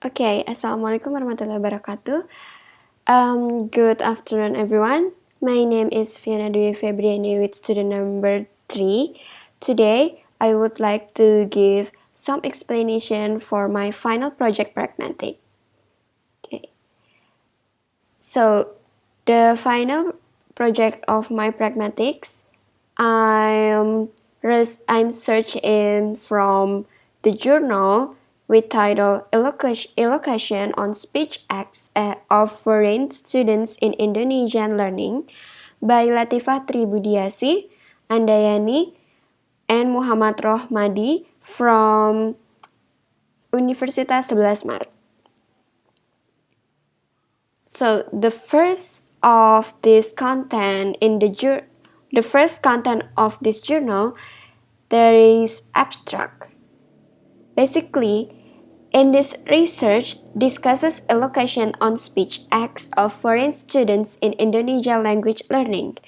Okay, Assalamualaikum warahmatullahi wabarakatuh. Good afternoon, everyone. My name is Viona Dwi Febriyani with student number 3. Today, I would like to give some explanation for my final project Pragmatic. Okay. So, the final project of my Pragmatics, I'm searching from the journal with title Illocution on Speech Acts of Foreign Students in Indonesian Learning by Latifah Tribudiasi, Andayani, and Muhammad Rohmadi from Universitas 11 Maret. So the first of this content of this journal, there is abstract. Basically, in this research discusses illocution on speech acts of foreign students in Indonesian language learning.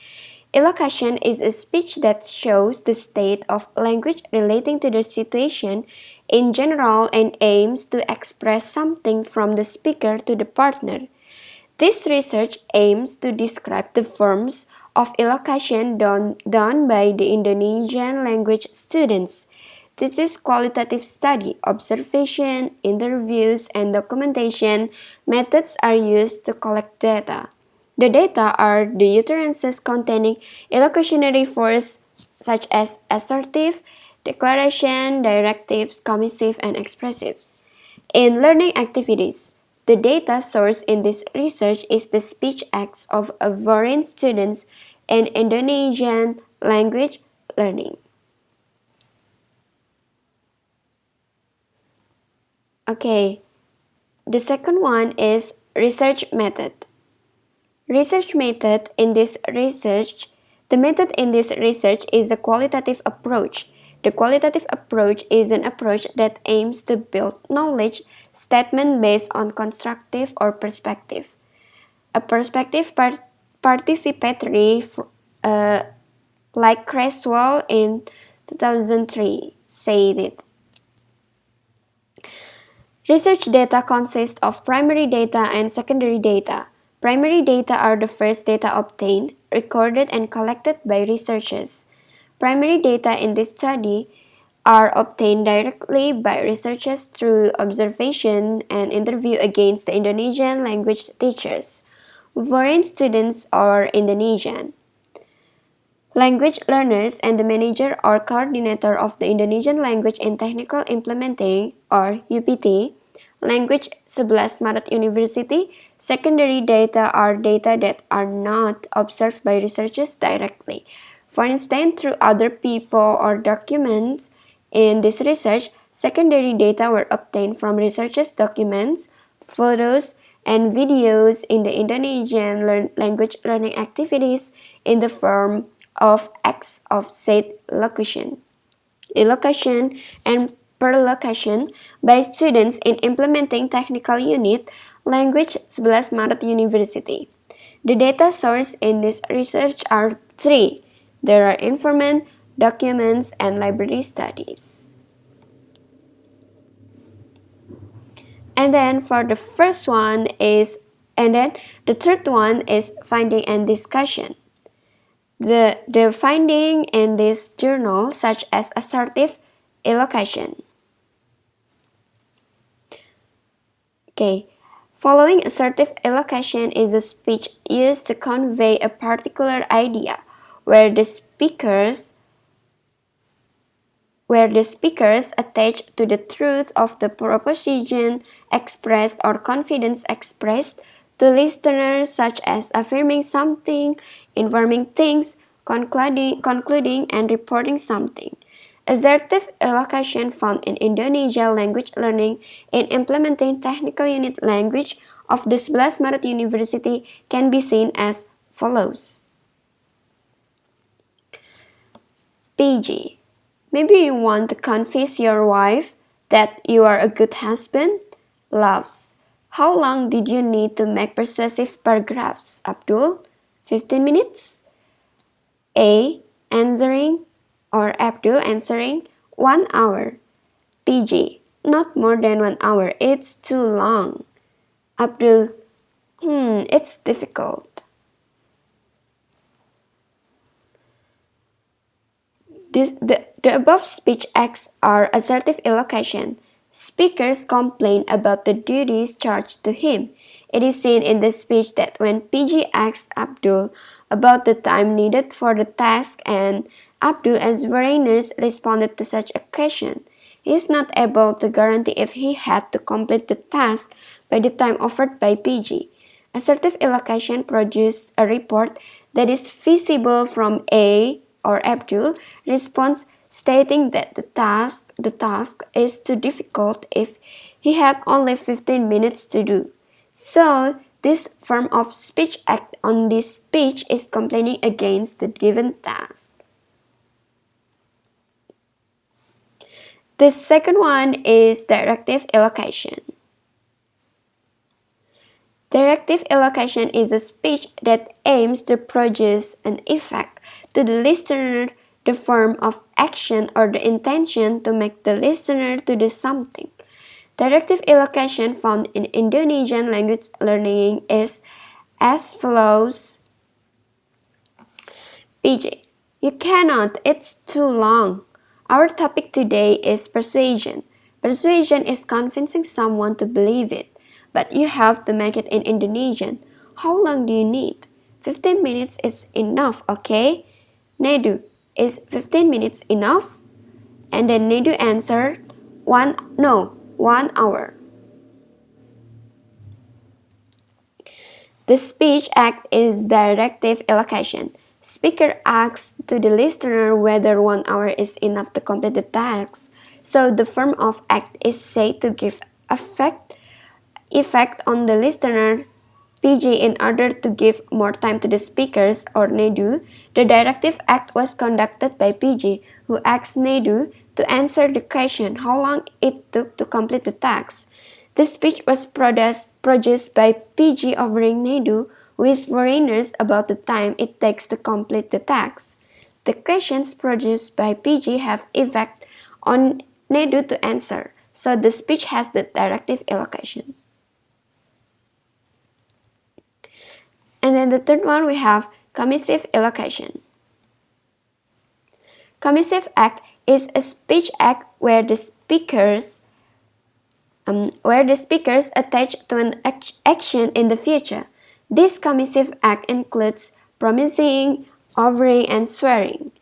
Illocution is a speech that shows the state of language relating to the situation in general and aims to express something from the speaker to the partner. This research aims to describe the forms of illocution done by the Indonesian language students. This is qualitative study. Observation, interviews, and documentation methods are used to collect data. The data are the utterances containing illocutionary forms such as assertive, declaration, directives, commissive, and expressives. In learning activities, the data source in this research is the speech acts of foreign students in Indonesian language learning. Okay, the second one is research method. The method in this research is a qualitative approach. The qualitative approach is an approach that aims to build knowledge statement based on constructive or perspective. A perspective participatory, like Creswell in 2003 said it. Research data consists of primary data and secondary data. Primary data are the first data obtained, recorded, and collected by researchers. Primary data in this study are obtained directly by researchers through observation and interview against the Indonesian language teachers. Foreign students are Indonesian. Language learners and the manager or coordinator of the Indonesian Language and Technical Implementing or UPT, Language 11 Maret University, secondary data are data that are not observed by researchers directly. For instance, through other people or documents. In this research, secondary data were obtained from researchers' documents, photos, and videos in the Indonesian language learning activities in the form of acts of said locution, illocution, and perlocution by students in implementing technical unit Language 11 Maret University. The data source in this research are three. There are informant, documents, and library studies. And then for the third one is finding and discussion. The finding in this journal such as assertive illocution. Okay, following assertive illocution is a speech used to convey a particular idea where the speakers attach to the truth of the proposition expressed or confidence expressed to listeners, such as affirming something, informing things, concluding and reporting something. Assertive illocution found in Indonesia language learning in implementing technical unit language of the 11 Maret University can be seen as follows. PG. Maybe you want to convince your wife that you are a good husband? Loves. How long did you need to make persuasive paragraphs, Abdul? 15 minutes? A. Abdul answering 1 hour. PG. not more than 1 hour. It's too long. Abdul, it's difficult. The above speech acts are assertive illocution. Speakers complain about the duties charged to him. It is seen in the speech that when PG asked Abdul about the time needed for the task and Abdul as foreigners responded to such a question, he is not able to guarantee if he had to complete the task by the time offered by PG. Assertive illocution produces a report that is feasible from A or Abdul response stating that the task is too difficult if he had only 15 minutes to do. So, this form of speech act on this speech is complaining against the given task. The second one is directive illocution. Directive illocution is a speech that aims to produce an effect to the listener, the form of action or the intention to make the listener to do something. Directive illocution found in Indonesian language learning is as follows. PJ, you cannot, it's too long. Our topic today is persuasion. Persuasion is convincing someone to believe it, but you have to make it in Indonesian. How long do you need? 15 minutes is enough, okay? Nedu, is 15 minutes enough? And then Nedu answered, 1 hour. The speech act is directive illocution. Speaker asks to the listener whether 1 hour is enough to complete the task. So the form of act is said to give effect on the listener, PG, in order to give more time to the speakers, or Nedu. The directive act was conducted by PG, who asked Nedu to answer the question how long it took to complete the task. The speech was produced by PG offering Nedu, who is foreigners, about the time it takes to complete the task. The questions produced by PG have effect on Nedu to answer, so the speech has the directive illocution. And then the third one we have commissive illocution. Commissive act is a speech act where the speakers attach to an action in the future. This commissive act includes promising, offering, and swearing.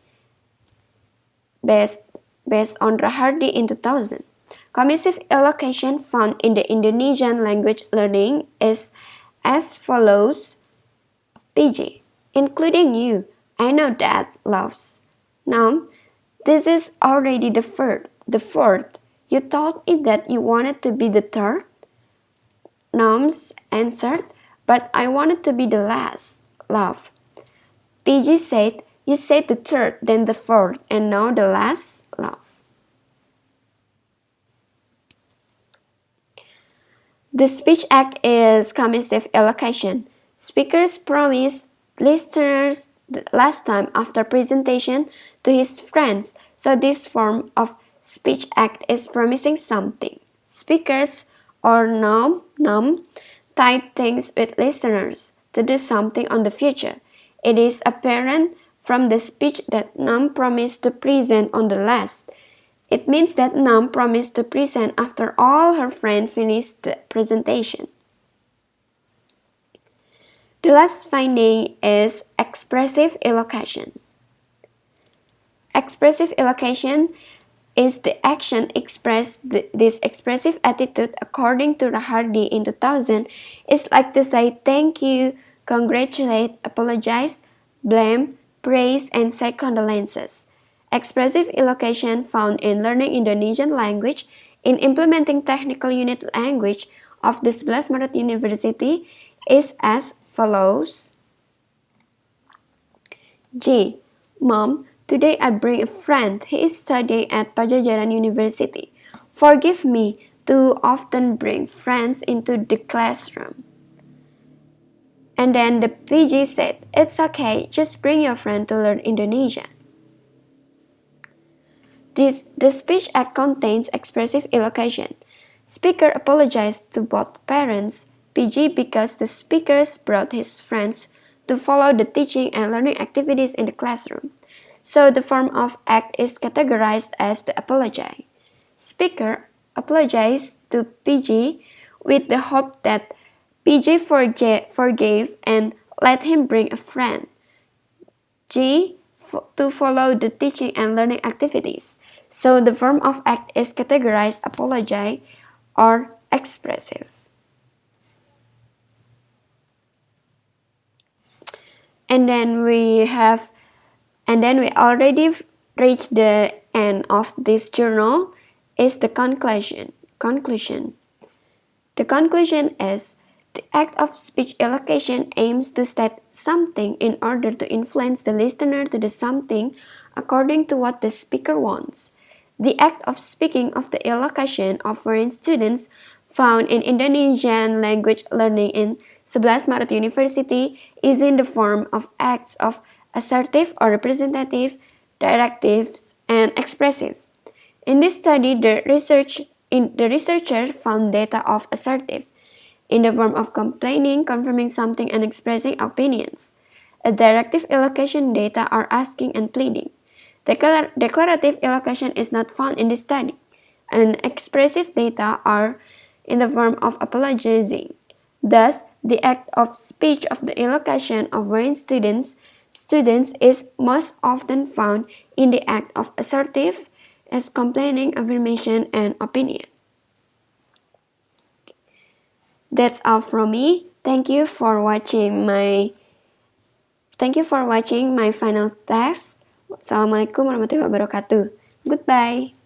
Based on Rahardi in 2000. Commissive illocution found in the Indonesian language learning is as follows. PG, including you, I know that loves. Now, this is already the fourth. You told me that you wanted to be the third? Noms answered, but I wanted to be the last. Love. PG said, you said the third, then the fourth, and now the last. Love. The speech act is commissive illocution. Speakers promise listeners the last time after presentation to his friends, so this form of speech act is promising something. Speakers or nom type things with listeners to do something on the future. It is apparent from the speech that nom promised to present on the last. It means that nom promised to present after all her friends finished the presentation. The last finding is expressive illocution. Expressive illocution is the action expressed. This expressive attitude, according to Rahardi in 2000, is like to say thank you, congratulate, apologize, blame, praise, and say condolences. Expressive illocution found in learning Indonesian language in implementing technical unit language of the 11 Maret University is as follows. J. Mom, today I bring a friend. He is studying at Pajajaran University. Forgive me to often bring friends into the classroom. And then the PG said, it's okay, just bring your friend to learn Indonesian. The speech act contains expressive illocation. Speaker apologized to both parents, PG, because the speakers brought his friends to follow the teaching and learning activities in the classroom. So the form of act is categorized as the apology. Speaker apologized to PG with the hope that PG forgave and let him bring a friend. G, to follow the teaching and learning activities. So the form of act is categorized apology or expressive. And then we already reached the end of this journal is the conclusion. The conclusion is the act of speech illocation aims to state something in order to influence the listener to the something according to what the speaker wants. The act of speaking of the illocation of foreign students found in Indonesian language learning in 11 Maret University is in the form of acts of assertive or representative, directive, and expressive. In this study, the researcher found data of assertive, in the form of complaining, confirming something, and expressing opinions. A directive illocation data are asking and pleading. Declarative illocation is not found in this study, and expressive data are in the form of apologizing. Thus, the act of speech of the illocation of foreign students is most often found in the act of assertive as complaining, affirmation, and opinion. That's all from me. Thank you for watching my final task. Assalamualaikum warahmatullahi wabarakatuh. Goodbye.